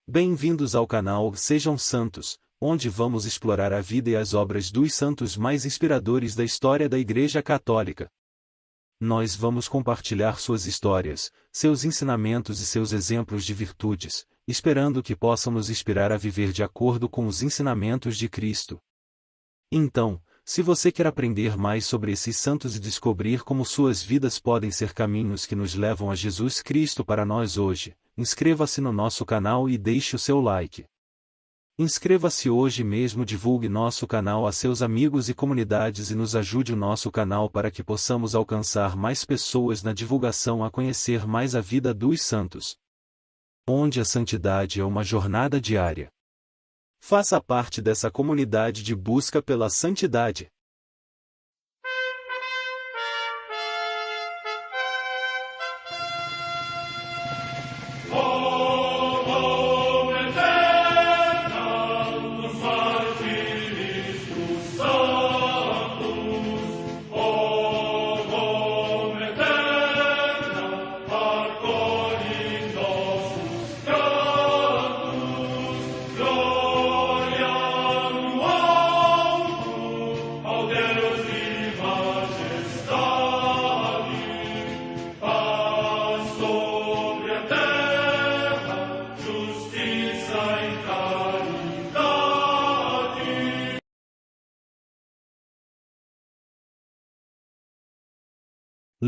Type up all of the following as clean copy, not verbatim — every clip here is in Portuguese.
Bem-vindos ao canal Sejam Santos, onde vamos explorar a vida e as obras dos santos mais inspiradores da história da Igreja Católica. Nós vamos compartilhar suas histórias, seus ensinamentos e seus exemplos de virtudes, esperando que possam nos inspirar a viver de acordo com os ensinamentos de Cristo. Então, se você quer aprender mais sobre esses santos e descobrir como suas vidas podem ser caminhos que nos levam a Jesus Cristo para nós hoje, inscreva-se no nosso canal e deixe o seu like. Inscreva-se hoje mesmo, divulgue nosso canal a seus amigos e comunidades e nos ajude o nosso canal para que possamos alcançar mais pessoas na divulgação a conhecer mais a vida dos santos. Onde a santidade é uma jornada diária. Faça parte dessa comunidade de busca pela santidade.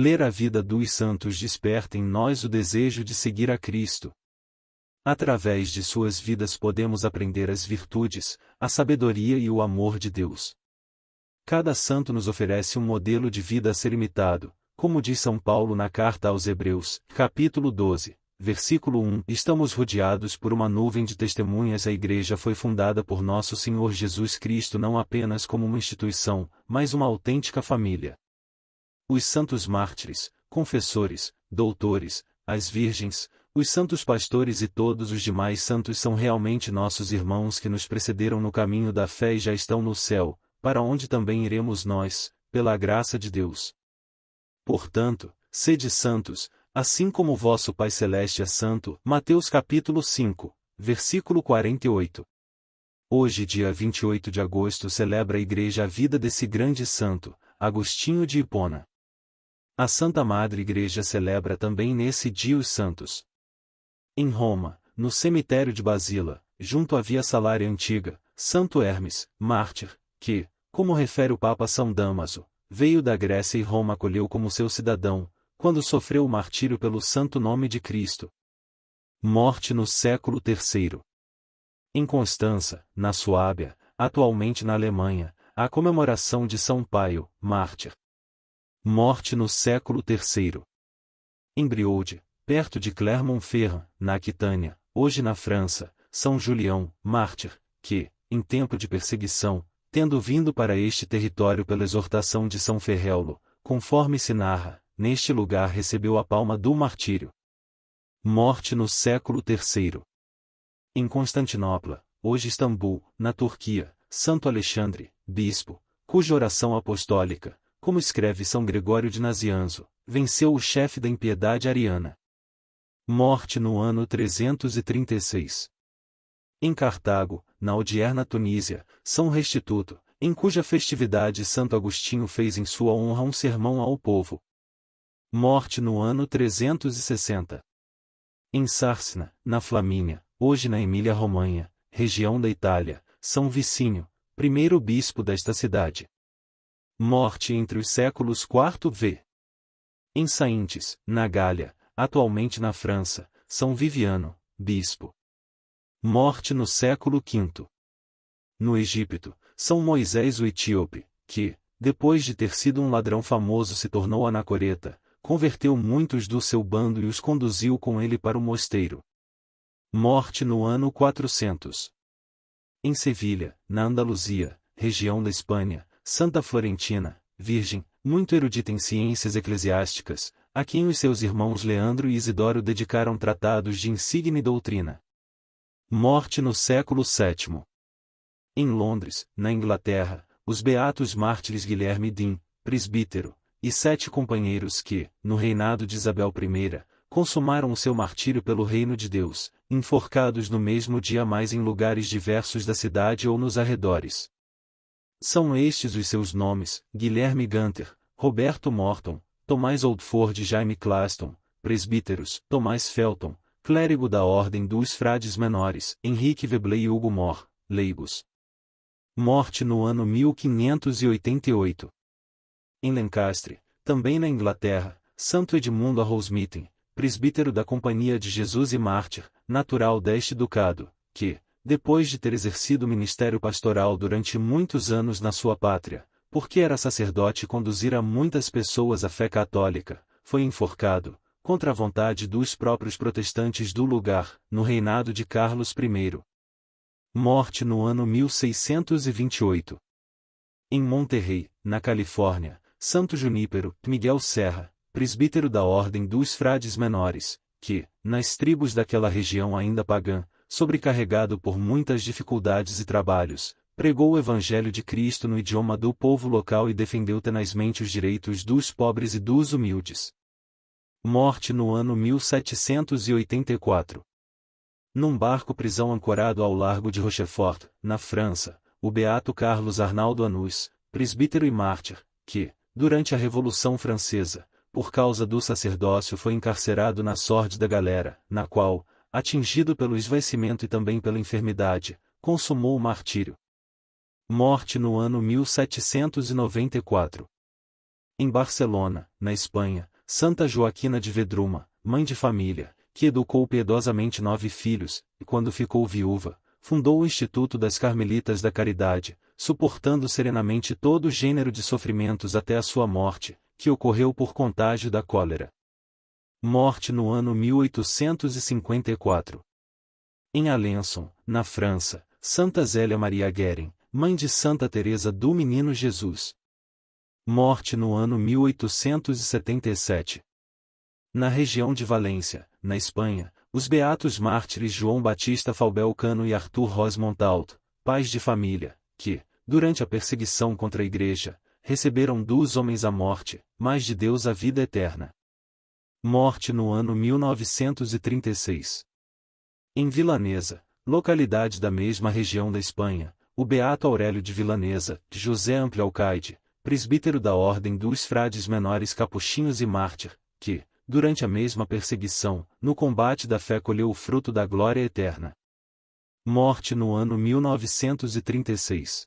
Ler a vida dos santos desperta em nós o desejo de seguir a Cristo. Através de suas vidas podemos aprender as virtudes, a sabedoria e o amor de Deus. Cada santo nos oferece um modelo de vida a ser imitado, como diz São Paulo na carta aos Hebreus, capítulo 12, versículo 1. Estamos rodeados por uma nuvem de testemunhas. A Igreja foi fundada por nosso Senhor Jesus Cristo não apenas como uma instituição, mas uma autêntica família. Os santos mártires, confessores, doutores, as virgens, os santos pastores e todos os demais santos são realmente nossos irmãos que nos precederam no caminho da fé e já estão no céu, para onde também iremos nós, pela graça de Deus. Portanto, sede santos, assim como o vosso Pai Celeste é santo. Mateus capítulo 5, versículo 48. Hoje, dia 28 de agosto, celebra a Igreja a vida desse grande santo, Agostinho de Hipona. A Santa Madre Igreja celebra também nesse dia os santos. Em Roma, no cemitério de Basília, junto à Via Salária Antiga, Santo Hermes, mártir, que, como refere o Papa São Damaso, veio da Grécia e Roma acolheu como seu cidadão, quando sofreu o martírio pelo santo nome de Cristo. Morte no século III. Em Constança, na Suábia, atualmente na Alemanha, a comemoração de São Paio, mártir. Morte no século III. Em Brioude, perto de Clermont-Ferrand, na Aquitânia, hoje na França, São Julião, mártir, que, em tempo de perseguição, tendo vindo para este território pela exortação de São Ferréolo, conforme se narra, neste lugar recebeu a palma do martírio. Morte no século III. Em Constantinopla, hoje Istambul, na Turquia, Santo Alexandre, bispo, cuja oração apostólica, como escreve São Gregório de Nazianzo, venceu o chefe da impiedade ariana. Morte no ano 336. Em Cartago, na odierna Tunísia, São Restituto, em cuja festividade Santo Agostinho fez em sua honra um sermão ao povo. Morte no ano 360. Em Sárcina, na Flamínia, hoje na Emília-Romanha, região da Itália, São Vicínio, primeiro bispo desta cidade. Morte entre os séculos IV v. Em Saintes, na Gália, atualmente na França, São Viviano, bispo. Morte no século V. No Egito, São Moisés o Etíope, que, depois de ter sido um ladrão famoso se tornou anacoreta, converteu muitos do seu bando e os conduziu com ele para o mosteiro. Morte no ano 400. Em Sevilha, na Andaluzia, região da Espanha, Santa Florentina, virgem, muito erudita em ciências eclesiásticas, a quem os seus irmãos Leandro e Isidoro dedicaram tratados de insigne doutrina. Morte no século VII. Em Londres, na Inglaterra, os beatos mártires Guilherme Dean, presbítero, e 7 companheiros que, no reinado de Isabel I, consumaram o seu martírio pelo reino de Deus, enforcados no mesmo dia mais em lugares diversos da cidade ou nos arredores. São estes os seus nomes: Guilherme Gunter, Roberto Morton, Tomás Oldford e Jaime Claston, presbíteros, Tomás Felton, clérigo da Ordem dos Frades Menores, Henrique Webley e Hugo Moore, leigos. Morte no ano 1588. Em Lencastre, também na Inglaterra, Santo Edmundo Arrowsmith, presbítero da Companhia de Jesus e mártir, natural deste ducado, que, depois de ter exercido o ministério pastoral durante muitos anos na sua pátria, porque era sacerdote e conduzira muitas pessoas à fé católica, foi enforcado, contra a vontade dos próprios protestantes do lugar, no reinado de Carlos I. Morte no ano 1628. Em Monterrey, na Califórnia, Santo Junípero, Miguel Serra, presbítero da Ordem dos Frades Menores, que, nas tribos daquela região ainda pagã, sobrecarregado por muitas dificuldades e trabalhos, pregou o Evangelho de Cristo no idioma do povo local e defendeu tenazmente os direitos dos pobres e dos humildes. Morte no ano 1784. Num barco-prisão ancorado ao largo de Rochefort, na França, o beato Carlos Arnaldo Anus, presbítero e mártir, que, durante a Revolução Francesa, por causa do sacerdócio foi encarcerado na sórdida galera, na qual, atingido pelo esvaecimento e também pela enfermidade, consumou o martírio. Morte no ano 1794. Em Barcelona, na Espanha, Santa Joaquina de Vedruma, mãe de família, que educou piedosamente 9 filhos, e quando ficou viúva, fundou o Instituto das Carmelitas da Caridade, suportando serenamente todo gênero de sofrimentos até a sua morte, que ocorreu por contágio da cólera. Morte no ano 1854. Em Alençon, na França, Santa Zélia Maria Guerin, mãe de Santa Teresa do Menino Jesus. Morte no ano 1877. Na região de Valência, na Espanha, os beatos mártires João Batista Falbel Cano e Arthur Ros Montaut, pais de família, que, durante a perseguição contra a Igreja, receberam dos homens a morte, mas de Deus a vida eterna. Morte no ano 1936. Em Vilanesa, localidade da mesma região da Espanha, o beato Aurélio de Vilanesa, José Amplio Alcaide, presbítero da Ordem dos Frades Menores Capuchinhos e mártir, que, durante a mesma perseguição, no combate da fé colheu o fruto da glória eterna. Morte no ano 1936.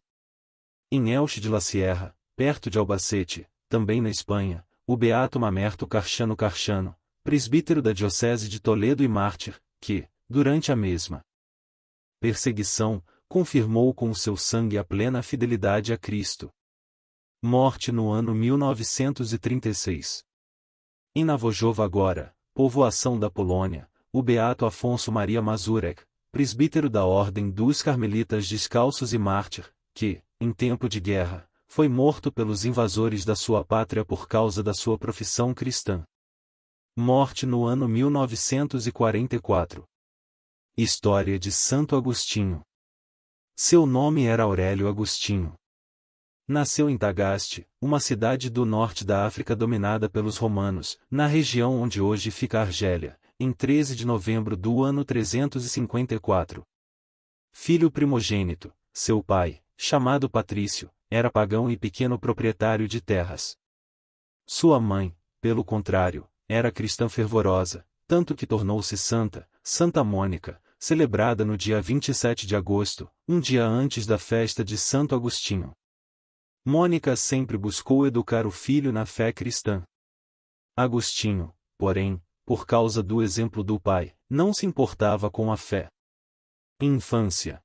Em Elche de la Sierra, perto de Albacete, também na Espanha, o beato Mamerto Carchano Carchano, presbítero da Diocese de Toledo e mártir, que, durante a mesma perseguição, confirmou com o seu sangue a plena fidelidade a Cristo. Morte no ano 1936. Em Navojova agora, povoação da Polônia, o beato Afonso Maria Mazurek, presbítero da Ordem dos Carmelitas Descalços e mártir, que, em tempo de guerra, foi morto pelos invasores da sua pátria por causa da sua profissão cristã. Morte no ano 1944. História de Santo Agostinho. Seu nome era Aurélio Agostinho. Nasceu em Tagaste, uma cidade do norte da África dominada pelos romanos, na região onde hoje fica a Argélia, em 13 de novembro do ano 354. Filho primogênito, seu pai, chamado Patrício, era pagão e pequeno proprietário de terras. Sua mãe, pelo contrário, era cristã fervorosa, tanto que tornou-se santa, Santa Mônica, celebrada no dia 27 de agosto, um dia antes da festa de Santo Agostinho. Mônica sempre buscou educar o filho na fé cristã. Agostinho, porém, por causa do exemplo do pai, não se importava com a fé. Infância.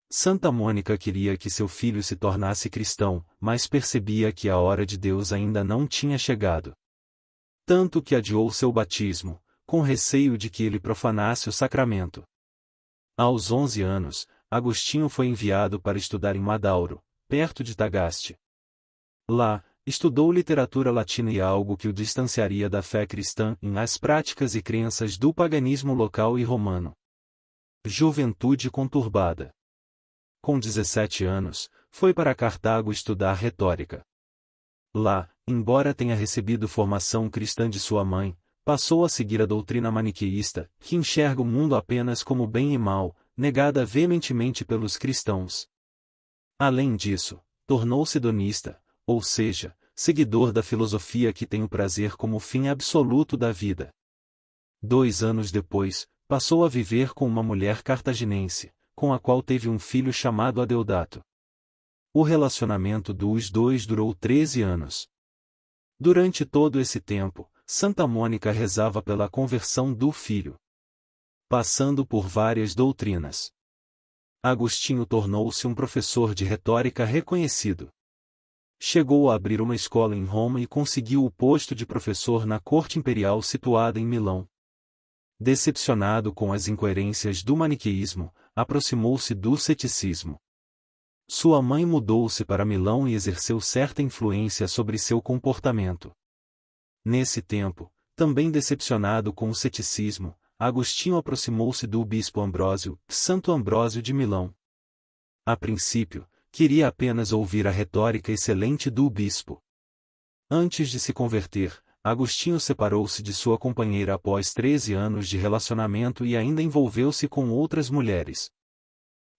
Santa Mônica queria que seu filho se tornasse cristão, mas percebia que a hora de Deus ainda não tinha chegado. Tanto que adiou seu batismo, com receio de que ele profanasse o sacramento. Aos 11 anos, Agostinho foi enviado para estudar em Madauro, perto de Tagaste. Lá, estudou literatura latina e algo que o distanciaria da fé cristã em as práticas e crenças do paganismo local e romano. Juventude conturbada. Com 17 anos, foi para Cartago estudar retórica. Lá, embora tenha recebido formação cristã de sua mãe, passou a seguir a doutrina maniqueísta, que enxerga o mundo apenas como bem e mal, negada veementemente pelos cristãos. Além disso, tornou-se hedonista, ou seja, seguidor da filosofia que tem o prazer como fim absoluto da vida. 2 anos depois, passou a viver com uma mulher cartaginense, com a qual teve um filho chamado Adeodato. O relacionamento dos dois durou 13 anos. Durante todo esse tempo, Santa Mônica rezava pela conversão do filho. Passando por várias doutrinas, Agostinho tornou-se um professor de retórica reconhecido. Chegou a abrir uma escola em Roma e conseguiu o posto de professor na corte imperial situada em Milão. Decepcionado com as incoerências do maniqueísmo, aproximou-se do ceticismo. Sua mãe mudou-se para Milão e exerceu certa influência sobre seu comportamento. Nesse tempo, também decepcionado com o ceticismo, Agostinho aproximou-se do bispo Ambrósio, Santo Ambrósio de Milão. A princípio, queria apenas ouvir a retórica excelente do bispo. Antes de se converter, Agostinho separou-se de sua companheira após 13 anos de relacionamento e ainda envolveu-se com outras mulheres.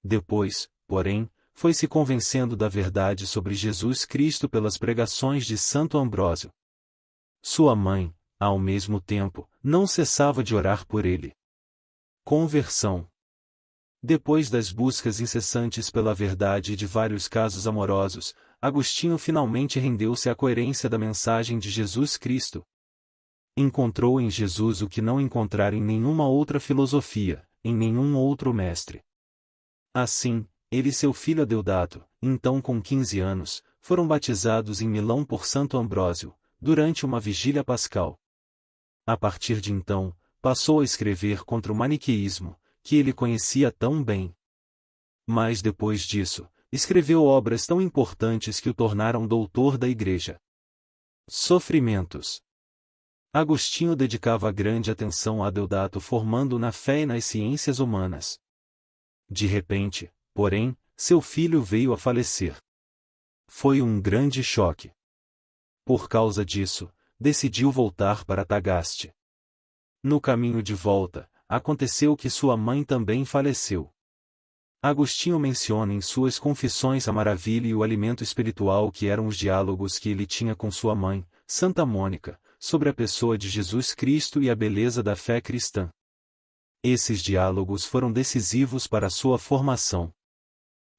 Depois, porém, foi se convencendo da verdade sobre Jesus Cristo pelas pregações de Santo Ambrósio. Sua mãe, ao mesmo tempo, não cessava de orar por ele. Conversão. Depois das buscas incessantes pela verdade e de vários casos amorosos, Agostinho finalmente rendeu-se à coerência da mensagem de Jesus Cristo. Encontrou em Jesus o que não encontrara em nenhuma outra filosofia, em nenhum outro mestre. Assim, ele e seu filho Adeodato, então com 15 anos, foram batizados em Milão por Santo Ambrósio, durante uma vigília pascal. A partir de então, passou a escrever contra o maniqueísmo, que ele conhecia tão bem. Mas depois disso, escreveu obras tão importantes que o tornaram doutor da Igreja. Sofrimentos. Agostinho dedicava grande atenção a Adeodato, formando-o na fé e nas ciências humanas. De repente, porém, seu filho veio a falecer. Foi um grande choque. Por causa disso, decidiu voltar para Tagaste. No caminho de volta, aconteceu que sua mãe também faleceu. Agostinho menciona em suas Confissões a maravilha e o alimento espiritual que eram os diálogos que ele tinha com sua mãe, Santa Mônica, sobre a pessoa de Jesus Cristo e a beleza da fé cristã. Esses diálogos foram decisivos para sua formação.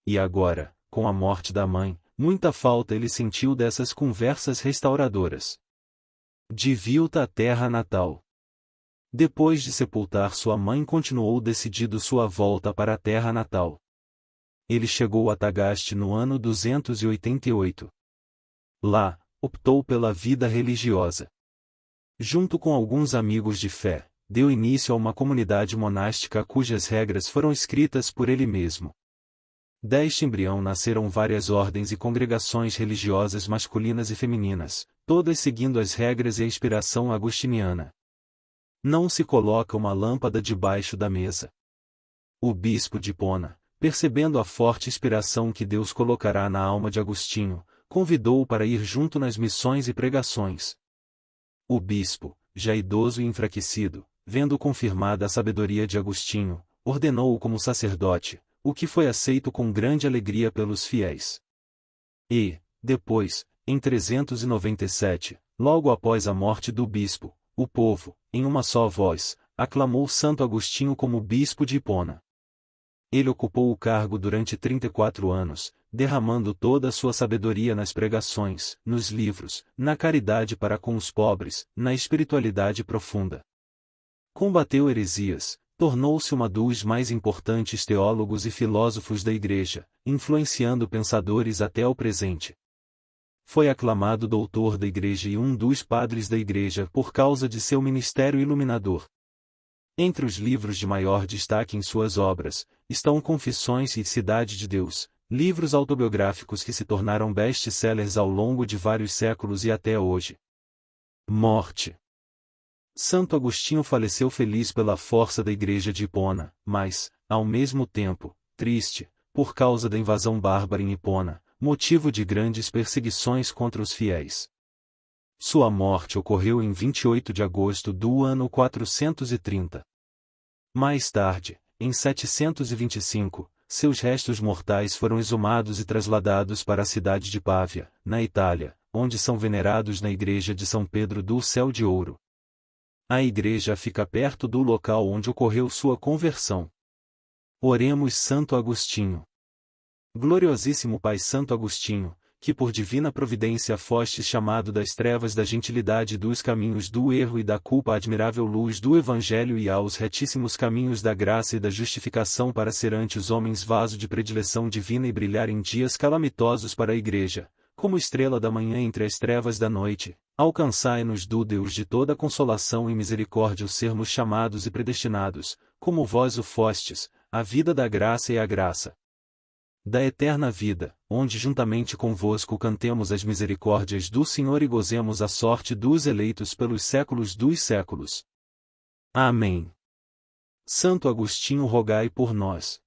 E agora, com a morte da mãe, muita falta ele sentiu dessas conversas restauradoras. De volta à terra natal. Depois de sepultar sua mãe, continuou decidido sua volta para a terra natal. Ele chegou a Tagaste no ano 288. Lá, optou pela vida religiosa. Junto com alguns amigos de fé, deu início a uma comunidade monástica cujas regras foram escritas por ele mesmo. Deste embrião nasceram várias ordens e congregações religiosas masculinas e femininas, todas seguindo as regras e a inspiração agostiniana. Não se coloca uma lâmpada debaixo da mesa. O bispo de Hipona, percebendo a forte inspiração que Deus colocará na alma de Agostinho, convidou-o para ir junto nas missões e pregações. O bispo, já idoso e enfraquecido, vendo confirmada a sabedoria de Agostinho, ordenou-o como sacerdote, o que foi aceito com grande alegria pelos fiéis. E, depois, em 397, logo após a morte do bispo, o povo, em uma só voz, aclamou Santo Agostinho como bispo de Hipona. Ele ocupou o cargo durante 34 anos, derramando toda a sua sabedoria nas pregações, nos livros, na caridade para com os pobres, na espiritualidade profunda. Combateu heresias, tornou-se uma dos mais importantes teólogos e filósofos da Igreja, influenciando pensadores até ao presente. Foi aclamado doutor da Igreja e um dos padres da Igreja por causa de seu ministério iluminador. Entre os livros de maior destaque em suas obras, estão Confissões e Cidade de Deus, livros autobiográficos que se tornaram best-sellers ao longo de vários séculos e até hoje. Morte. Santo Agostinho faleceu feliz pela força da Igreja de Hipona, mas, ao mesmo tempo, triste, por causa da invasão bárbara em Hipona, motivo de grandes perseguições contra os fiéis. Sua morte ocorreu em 28 de agosto do ano 430. Mais tarde, em 725, seus restos mortais foram exumados e trasladados para a cidade de Pávia, na Itália, onde são venerados na igreja de São Pedro do Céu de Ouro. A igreja fica perto do local onde ocorreu sua conversão. Oremos Santo Agostinho. Gloriosíssimo Pai Santo Agostinho, que por divina providência fostes chamado das trevas da gentilidade dos caminhos do erro e da culpa à admirável luz do Evangelho e aos retíssimos caminhos da graça e da justificação para ser ante os homens vaso de predileção divina e brilhar em dias calamitosos para a Igreja, como estrela da manhã entre as trevas da noite, alcançai-nos do Deus de toda consolação e misericórdia os sermos chamados e predestinados, como vós o fostes, a vida da graça e a graça da eterna vida, onde juntamente convosco cantemos as misericórdias do Senhor e gozemos a sorte dos eleitos pelos séculos dos séculos. Amém. Santo Agostinho, rogai por nós.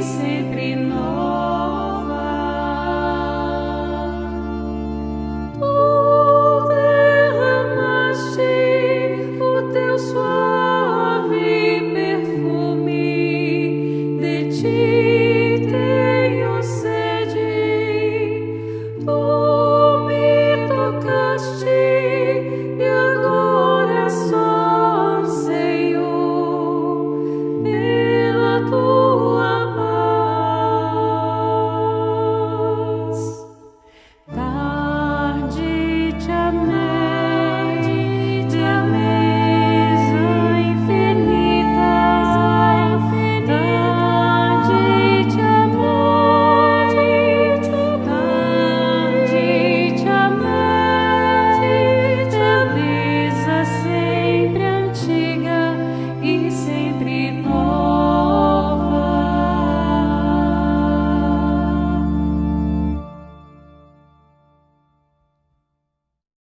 Sempre nós.